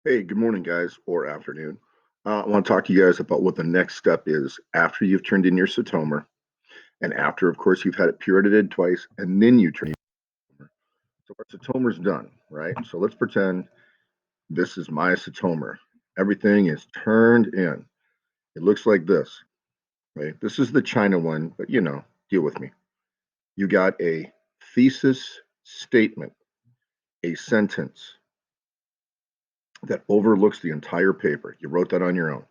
Hey, good morning, guys, or afternoon. I want to talk to you guys about what the next step is after you've turned in your cytomer, and after, of course, you've had it puridated twice, and then you turn your cytomer. So our cytomer's done, right? So let's pretend this is my cytomer. Everything is turned in. It looks like this, right? This is the China one, but deal with me. You got a thesis statement, a sentence that overlooks the entire paper. You wrote that on your own.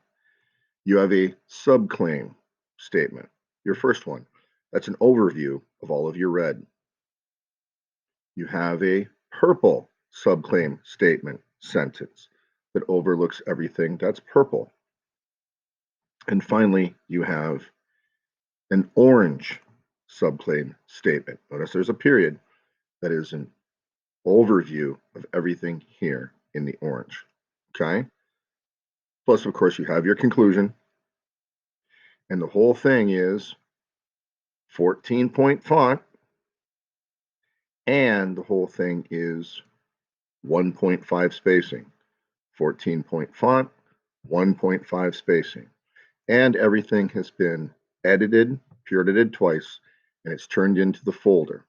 You have a subclaim statement, your first one. That's an overview of all of your red. You have a purple subclaim statement sentence that overlooks everything that's purple. And finally, you have an orange subclaim statement. Notice there's a period that is an overview of everything here in the orange. Okay. Plus, of course, you have your conclusion. And the whole thing is 14-point font. And the whole thing is 1.5 spacing, 14-point font, 1.5 spacing. And everything has been edited, puridated twice, and it's turned into the folder.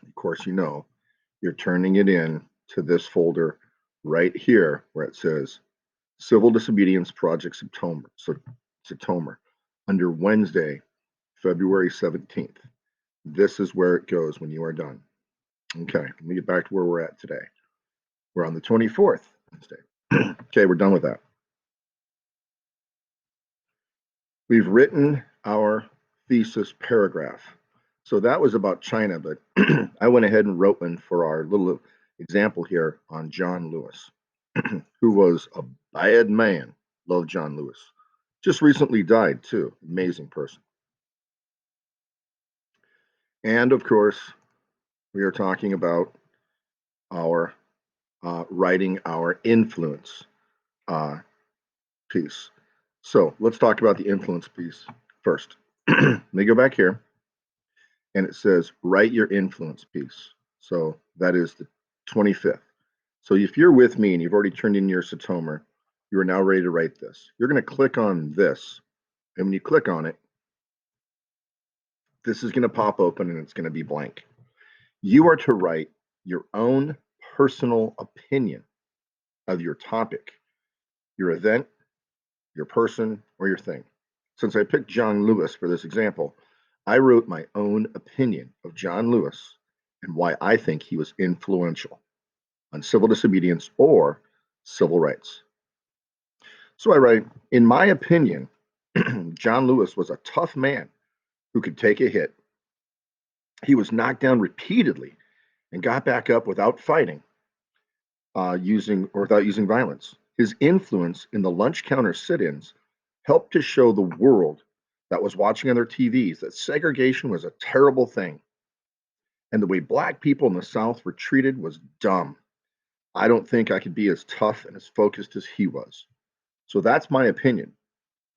Of course, you're turning it in to this folder right here where it says Civil Disobedience Project Cytomer under Wednesday, February 17th. This is where it goes when you are done. Okay, let me get back to where we're at today. We're on the 24th Wednesday. Okay, we're done with that. We've written our thesis paragraph. So that was about China, but I went ahead and wrote one for our little example here on John Lewis, who was a bad man. Love John Lewis. Just recently died, too. Amazing person. And of course, we are talking about our writing our influence piece. So let's talk about the influence piece first. Let me go back here, and it says write your influence piece. So that is the 25th. So if you're with me and you've already turned in your cytomer, you are now ready to write this. You're going to click on this, and when you click on it, this is going to pop open and it's going to be blank. You are to write your own personal opinion of your topic, your event, your person, or your thing. Since I picked John Lewis for this example, I wrote my own opinion of John Lewis and why I think he was influential on civil disobedience or civil rights. So I write, in my opinion, John Lewis was a tough man who could take a hit. He was knocked down repeatedly and got back up without fighting, without using violence. His influence in the lunch counter sit-ins helped to show the world that was watching on their TVs that segregation was a terrible thing, and the way black people in the South were treated was dumb. I don't think I could be as tough and as focused as he was. So that's my opinion.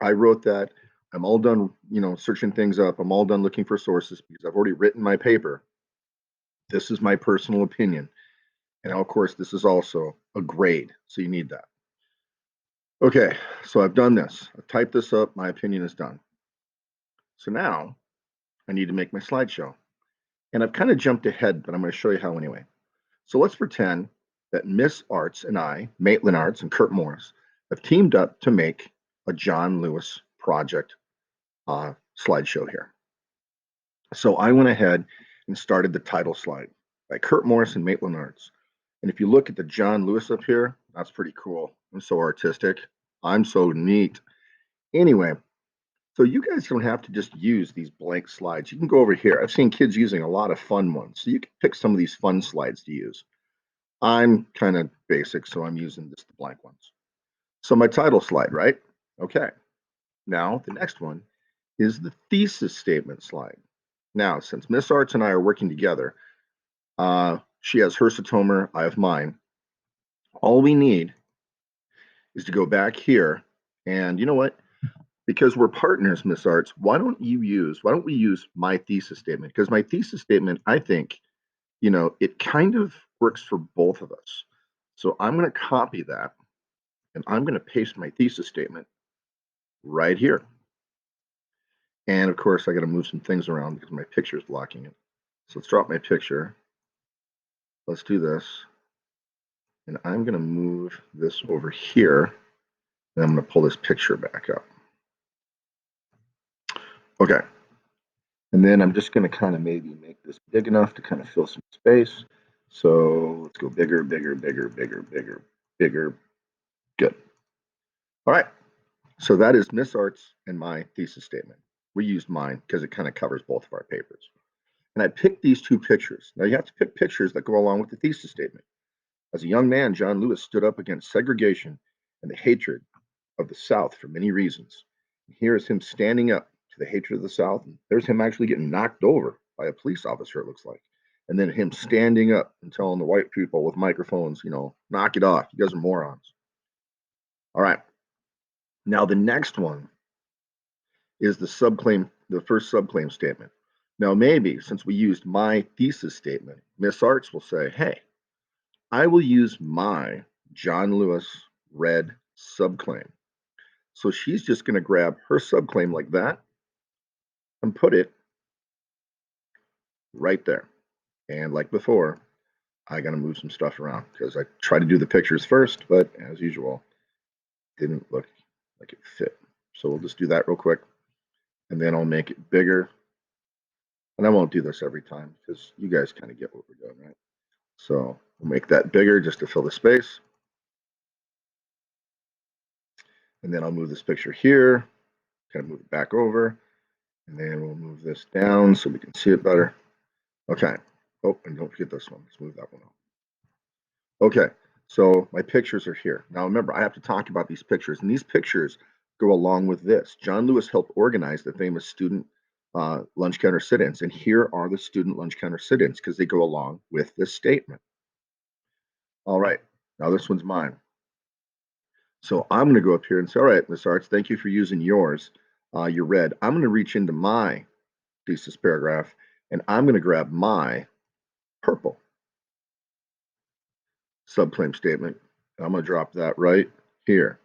I wrote that. I'm all done, searching things up. I'm all done looking for sources because I've already written my paper. This is my personal opinion. And of course, this is also a grade. So you need that. Okay, so I've done this. I've typed this up. My opinion is done. So now I need to make my slideshow. And I've kind of jumped ahead, but I'm going to show you how anyway. So let's pretend that Miss Arts and I, Maitland Arts and Kurt Morris, have teamed up to make a John Lewis project slideshow here. So I went ahead and started the title slide by Kurt Morris and Maitland Arts. And if you look at the John Lewis up here, that's pretty cool. I'm so artistic. I'm so neat. Anyway, so you guys don't have to just use these blank slides. You can go over here. I've seen kids using a lot of fun ones. So you can pick some of these fun slides to use. I'm kind of basic, so I'm using just the blank ones. So my title slide, right? Okay. Now the next one is the thesis statement slide. Now, since Miss Arts and I are working together, she has her cytomer, I have mine. All we need is to go back here, and you know what? Because we're partners, Miss Arts, why don't we use my thesis statement? Because my thesis statement, I think, it kind of works for both of us. So I'm going to copy that and I'm going to paste my thesis statement right here. And of course, I got to move some things around because my picture is blocking it. So let's drop my picture. Let's do this. And I'm going to move this over here. And I'm going to pull this picture back up. Okay. And then I'm just going to kind of maybe make this big enough to kind of fill some space. So let's go bigger, bigger, bigger, bigger, bigger, bigger. Good. All right. So that is Miss Arts and my thesis statement. We used mine because it kind of covers both of our papers. And I picked these two pictures. Now you have to pick pictures that go along with the thesis statement. As a young man, John Lewis stood up against segregation and the hatred of the South for many reasons. And here is him standing up to the hatred of the South. And there's him actually getting knocked over by a police officer, it looks like. And then him standing up and telling the white people with microphones, knock it off. You guys are morons. All right. Now, the next one is the first subclaim statement. Now, maybe since we used my thesis statement, Miss Arts will say, hey, I will use my John Lewis red subclaim. So she's just going to grab her subclaim like that and put it right there. And like before, I got to move some stuff around because I tried to do the pictures first, but as usual, didn't look like it fit. So we'll just do that real quick. And then I'll make it bigger. And I won't do this every time because you guys kind of get what we're doing, right? So we'll make that bigger just to fill the space. And then I'll move this picture here, kind of move it back over. And then we'll move this down so we can see it better. Okay. Oh, and don't forget this one. Let's move that one up. Okay. So my pictures are here. Now remember, I have to talk about these pictures. And these pictures go along with this. John Lewis helped organize the famous student lunch counter sit-ins. And here are the student lunch counter sit-ins because they go along with this statement. All right. Now this one's mine. So I'm going to go up here and say, all right, Miss Arts, thank you for using yours, your red. I'm going to reach into my thesis paragraph and I'm going to grab my purple subclaim statement. And I'm going to drop that right here.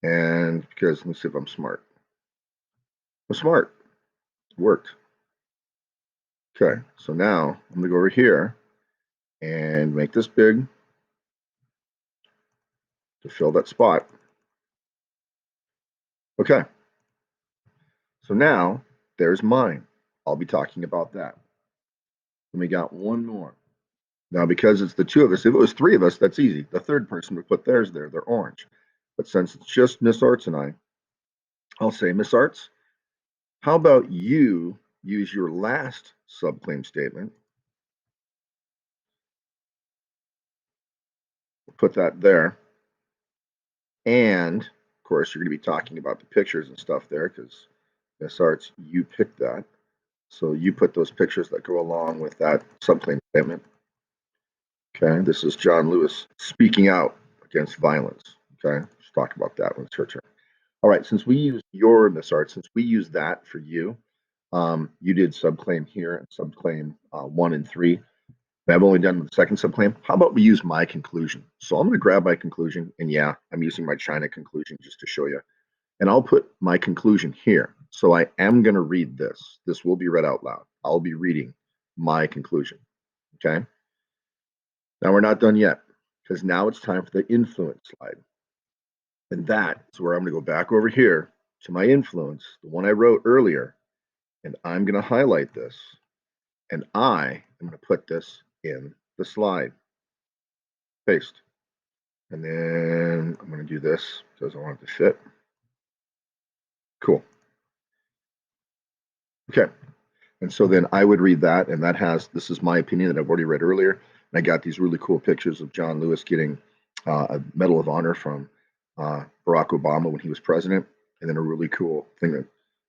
And because let me see if I'm smart. I'm smart. It worked. Okay, so now I'm going to go over here and make this big to fill that spot. Okay, so now there's mine. I'll be talking about that. And we got one more. Now, because it's the two of us, if it was three of us, that's easy. The third person would put theirs there, they're orange. But since it's just Miss Arts and I'll say, Miss Arts, how about you use your last subclaim statement? We'll put that there. And of course, you're going to be talking about the pictures and stuff there because Miss Arts, you picked that. So you put those pictures that go along with that subclaim statement. Okay, this is John Lewis speaking out against violence. Okay, let's talk about that when it's her turn. All right, since we used your Miss Arts, since we used that for you, you did subclaim here and subclaim 1 and 3. I've only done the second subclaim. How about we use my conclusion? So I'm going to grab my conclusion, and yeah, I'm using my China conclusion just to show you. And I'll put my conclusion here. So I am going to read this. This will be read out loud. I'll be reading my conclusion. Okay. Now we're not done yet because now it's time for the influence slide. And that is where I'm going to go back over here to my influence, the one I wrote earlier, and I'm going to highlight this. And I am going to put this in the slide. Paste. And then I'm going to do this because I want it to fit. Cool. Okay. And so then I would read that, and this is my opinion that I've already read earlier. And I got these really cool pictures of John Lewis getting a Medal of Honor from Barack Obama when he was president. And then a really cool thing that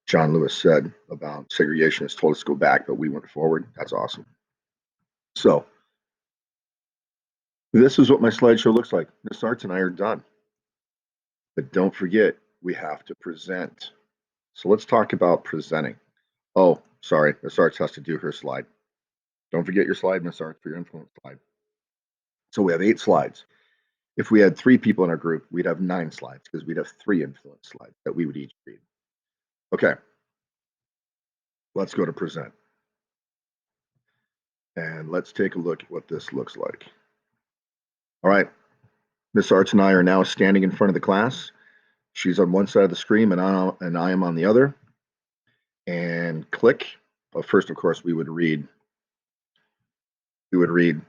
John Lewis said about segregationists told us to go back, but we went forward. That's awesome. So this is what my slideshow looks like. Miss Arts and I are done. But don't forget, we have to present. So let's talk about presenting. Oh, sorry, Miss Arts has to do her slide. Don't forget your slide, Miss Arts, for your influence slide. So we have 8 slides. If we had 3 people in our group, we'd have 9 slides because we'd have 3 influence slides that we would each read. Okay, let's go to present. And let's take a look at what this looks like. All right, Miss Arts and I are now standing in front of the class. She's on one side of the screen and I am on the other. And click. But first, of course, we would read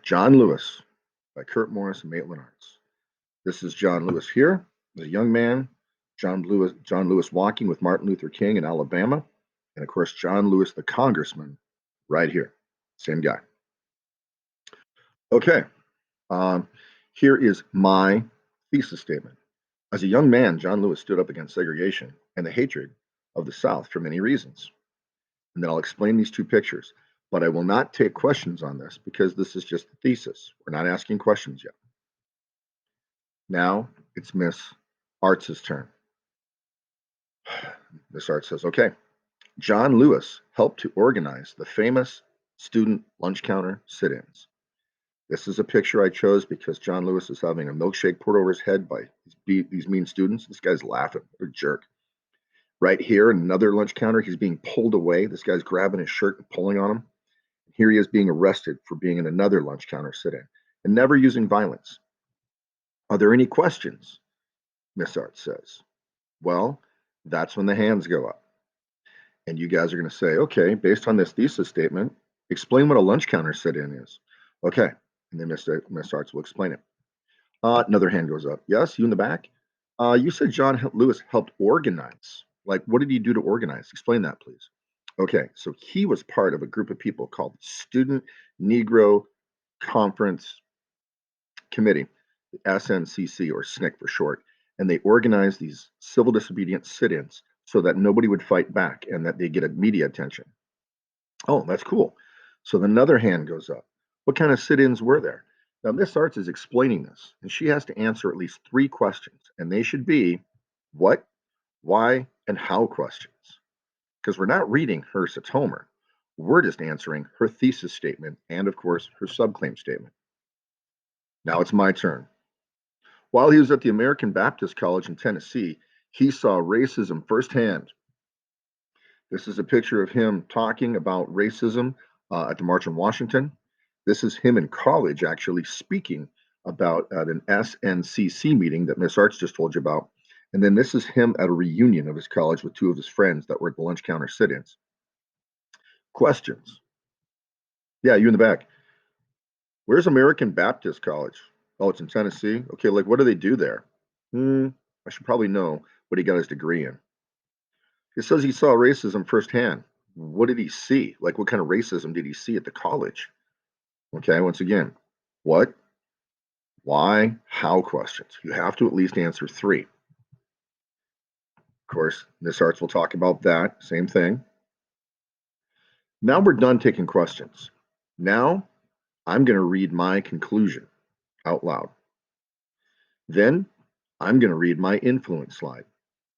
John Lewis by Kurt Morris and Maitland Arts. This is John Lewis here, the young man. John Lewis walking with Martin Luther King in Alabama. And of course, John Lewis, the congressman, right here. Same guy. Okay. Um, Here is my thesis statement. As a young man, John Lewis stood up against segregation and the hatred of the South for many reasons. And then I'll explain these 2 pictures, but I will not take questions on this because this is just a thesis. We're not asking questions yet. Now it's Miss Arts' turn. Miss Arts says, okay, John Lewis helped to organize the famous student lunch counter sit-ins. This is a picture I chose because John Lewis is having a milkshake poured over his head by these mean students. This guy's laughing. What a jerk. Right here, another lunch counter, he's being pulled away. This guy's grabbing his shirt and pulling on him. Here he is being arrested for being in another lunch counter sit-in and never using violence. Are there any questions? Miss Art says. Well, that's when the hands go up. And you guys are going to say, okay, based on this thesis statement, explain what a lunch counter sit-in is. Okay, and then Miss Arts will explain it. Another hand goes up. Yes, you in the back? You said John Lewis helped organize. Like, what did he do to organize? Explain that, please. Okay, so he was part of a group of people called Student Negro Conference Committee, the SNCC or SNCC for short, and they organized these civil disobedience sit-ins so that nobody would fight back and that they get a media attention. Oh, that's cool. So another hand goes up. What kind of sit-ins were there? Now, Miss Arts is explaining this, and she has to answer at least 3 questions, and they should be what, why, and how questions. Because we're not reading her Satomer. We're just answering her thesis statement and, of course, her subclaim statement. Now it's my turn. While he was at the American Baptist College in Tennessee, he saw racism firsthand. This is a picture of him talking about racism at the March on Washington. This is him in college actually speaking about at an SNCC meeting that Miss Arts just told you about. And then this is him at a reunion of his college with 2 of his friends that were at the lunch counter sit-ins. Questions? Yeah, you in the back. Where's American Baptist College? Oh, it's in Tennessee. Okay, like what do they do there? I should probably know what he got his degree in. It says he saw racism firsthand. What did he see? Like what kind of racism did he see at the college? Okay, once again, what, why, how questions. You have to at least answer 3. Of course, Miss Arts will talk about that. Same thing. Now we're done taking questions. Now I'm going to read my conclusion out loud. Then I'm going to read my influence slide.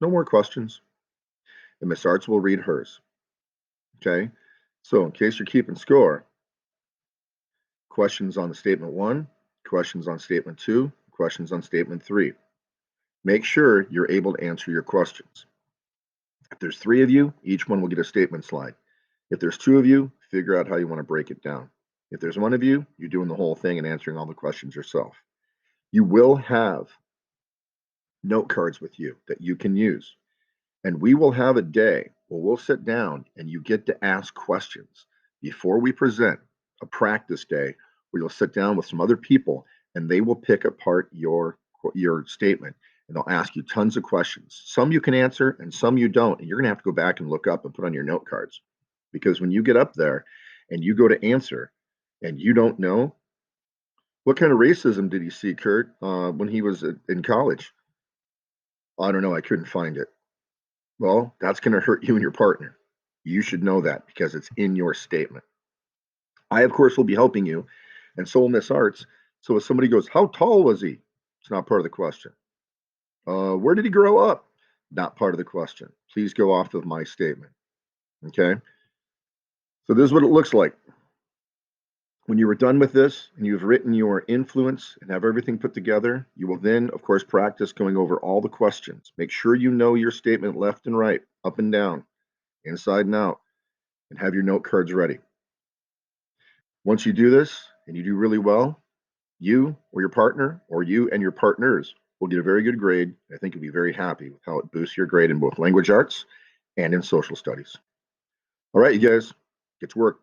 No more questions. And Miss Arts will read hers. Okay, so in case you're keeping score, questions on the statement 1, questions on statement 2, questions on statement 3. Make sure you're able to answer your questions. If there's 3 of you, each one will get a statement slide. If there's 2 of you, figure out how you want to break it down. If there's 1 of you, you're doing the whole thing and answering all the questions yourself. You will have note cards with you that you can use. And we will have a day where we'll sit down and you get to ask questions before we present, a practice day where you'll sit down with some other people and they will pick apart your statement and they'll ask you tons of questions. Some you can answer and some you don't. And you're going to have to go back and look up and put on your note cards. Because when you get up there and you go to answer and you don't know, what kind of racism did he see, Kurt, when he was in college? I don't know. I couldn't find it. Well, that's going to hurt you and your partner. You should know that because it's in your statement. I, of course, will be helping you, and so will Miss Arts. So if somebody goes, how tall was he? It's not part of the question. Where did he grow up? Not part of the question. Please go off of my statement. Okay? So this is what it looks like. When you are done with this and you've written your influence and have everything put together, you will then, of course, practice going over all the questions. Make sure you know your statement left and right, up and down, inside and out, and have your note cards ready. Once you do this and you do really well, you or your partner or you and your partners will get a very good grade. I think you'll be very happy with how it boosts your grade in both language arts and in social studies. All right, you guys, get to work.